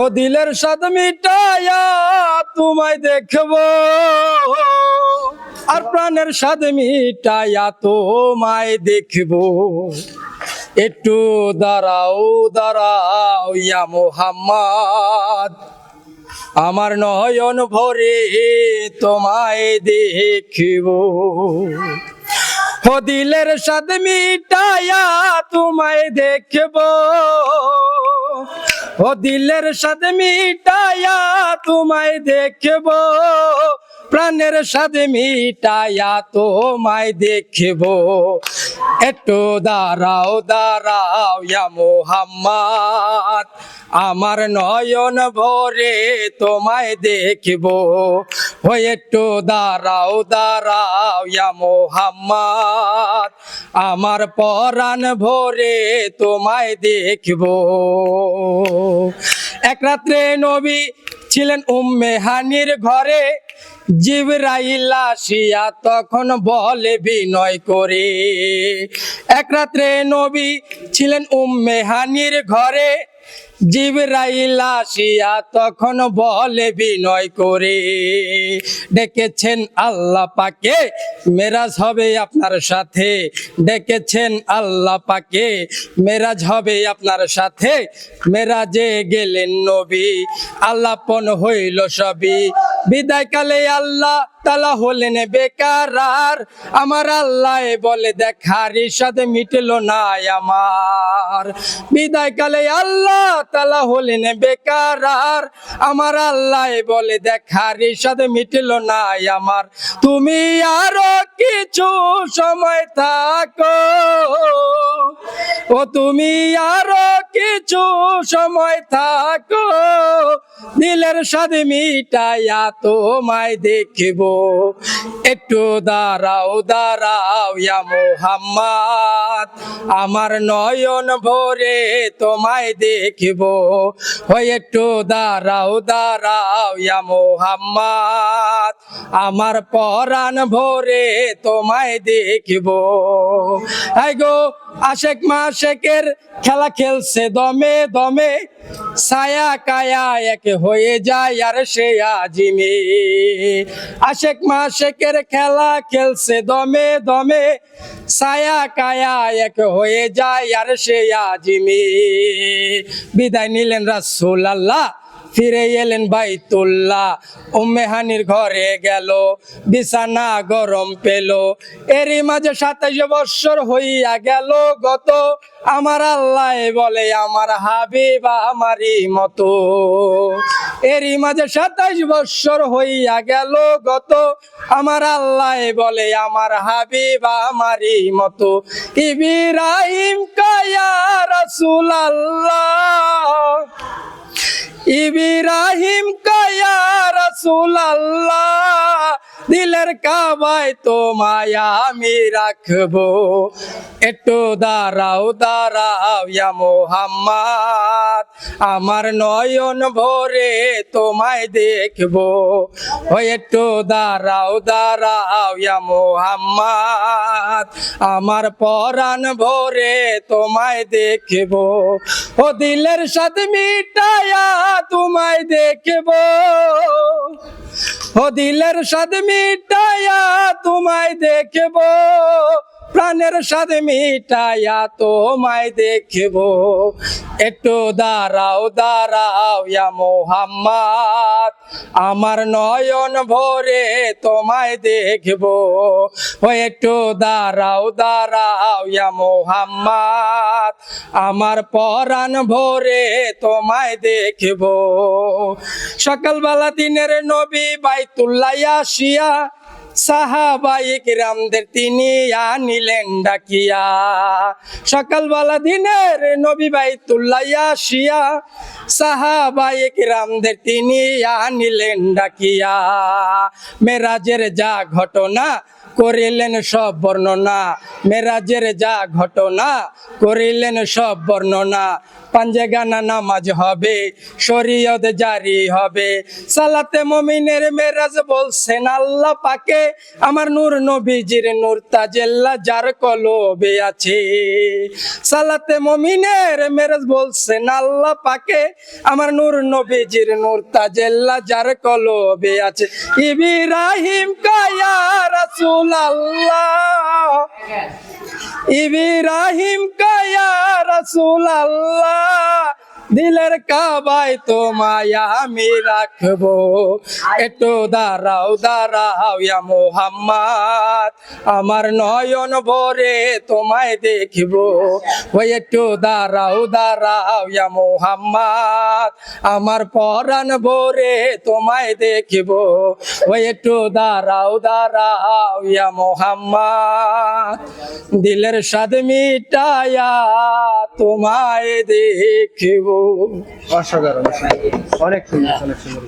ও দিলের স্বাদ মিটায়া তোমায় দেখবো, আর প্রাণের স্বাদ মিটায়া তোমায় দেখবো। একটু দাঁড়াও দাঁড়াও ইয়া মুহাম্মদ, আমার নয়ন ভরে তোমায় দেখব। ও দিলের স্বাদ মিটায়া তোমায় দেখব, ও দিলের স্বাদ মিটায়া তোমায় দেখব, প্রাণের স্বাদ মিটায়া তোমায় দেখব। একটু দাঁড়াও দাঁড়াও ইয়া মুহাম্মদ, আমার নয়ন ভরে তোমায় দেখব। ও একটু দাঁড়াও দাঁড়াও ইয়া মুহাম্মদ, আমার পরাণ ভরে তোমায় দেখব। এক রাত্রে নবী ছিলেন উম্মে হানির ঘরে, জিবরাইল আসিয়া তখন বলে বিনয় করে। এক রাত্রে নবী ছিলেন উম্মে হানির ঘরে, জিবরাইল আসিয়া তখন বলে বিনয় করে, ডেকেছেন আল্লাহ পাকে মেরাজ হবে আপনার সাথে, ডেকেছেন আল্লাহ পাকে মেরাজ হবে আপনার সাথে। মেরাজে গেলেন নবী আল্লাপন হইল সবই, বিদায় কালে আল্লাহ তালা হলেন বেকারার। আমার আল্লাহ বলে দেখার ইরশাদ মিটল না আমার, বিদায় কালে আল্লাহ তালা হলেন বেকারার। আমার আল্লাহ বলে দেখার ইরশাদ মিটল না আমার। তুমি আরো কিছু সময় থাকো, ও তুমি আরো কিছু সময় থাকো, দিলের স্বাদ মিটায়া তোমায় দেখব। একটু দাঁড়াও দাঁড়াও ইয়া মুহাম্মদ, আমার নয়ন ভরে তোমায় দেখব। ও একটু দাঁড়াও দাঁড়াও ইয়া মুহাম্মদ, আমার পরাণ ভরে তোমায় দেখব। আই গো আশেক মাশেকের খেলা খেলছে দমে দমে, ছায়া কায়া এক হয়ে যায় আর সে আজিমে। আশেক মাশেকের খেলা খেলছে দমে দমে, ছায়া কায়া এক হয়ে যায় আর সে আজিমে। বিদায় নিলেন রাসূলুল্লাহ, ফিরে এলেন বাইতুল্লাহ। উম্মে হানির ঘরে গেল, বিছানা গরম পেল। এরই মাঝে 27 বৎসর হইয়া গেল গত, আমার আল্লাহ বলে আমার হাবিব আমারই মতো। এরই মাঝে 27 বৎসর হইয়া গেল গত, আমার আল্লাহ বলে আমার হাবিব আমারই মতো। ইব্রাহিম কায়া রাসূলুল্লাহ, ইব্রাহিম কায়া রাসূলুল্লাহ, দিলের কাবায় তোমায় আমি রাখবো। একটু দাঁড়াও দাঁড়াও ইয়া মুহাম্মদ, আমার নয়ন ভরে তোমায় দেখব। ও একটু দাঁড়াও দাঁড়াও ইয়া মুহাম্মদ, আমার পরাণ ভরে তোমায় দেখব। ও দিলের স্বাদ মিটায়া তোমায় দেখব, ও দিলের স্বাদ মিটায়া তোমায় দেখব, প্রাণের স্বাদ মিটায়া তোমায় দেখব। একটু দাঁড়াও দাঁড়াও ইয়া মুহাম্মদ, আমার নয়ন ভরে তোমায় দেখব। ও একটু দাঁড়াও দাঁড়াও ইয়া মুহাম্মদ, আমার পরাণ ভরে তোমায় দেখব। সকালবেলা দিনের নবী বাইতুল্লাহ আসিয়া, সাহাবায়ে কিরামদের তিনি আনিলেন ডাকিয়া। সকালবেলা দিনের নবী বাইতুল্লাহ আসিয়া, সাহাবায়ে কিরামদের তিনি আনিলেন ডাকিয়া। মেরাজের যা ঘটনা করিলেন সব বর্ণনা, মেরাজের যা ঘটনা করিলেন সব বর্ণনা। পাঞ্জে গানা নামাজ হবে, শরীয়ত জারি হবে। সালাতে মুমিনের মেরাজ বলছেন আল্লাহ পাকে, আমার নূর নবীজির নূর তাজেল্লা যার কলবে আছে। সালাতে মুমিনের মেরাজ বলছেন আল্লাহ পাকে, আমার নূর নবীজির নূর তাজেল্লা যার কলবে আছে। ইব্রাহিম কায়া রাসূল আল্লাহ, ইব্রাহিম কায়া রাসূল আল্লাহ, দিলের কাবায় তোমায় আমি রাখবো। একটু দাঁড়াও দাঁড়াও ইয়া মুহাম্মদ, আমার নয়ন ভরে তোমায় দেখবো। ওই একটু দাঁড়াও দাঁড়াও ইয়া মুহাম্মদ, আমার পরাণ ভরে তোমায় দেখবো। ওই একটু দাঁড়াও দাঁড়াও ইয়া মুহাম্মদ, দিলের স্বাদ মিটায়া তোমায় দেখবো। অসাধারণ, অনেক সুন্দর, অনেক সুন্দর।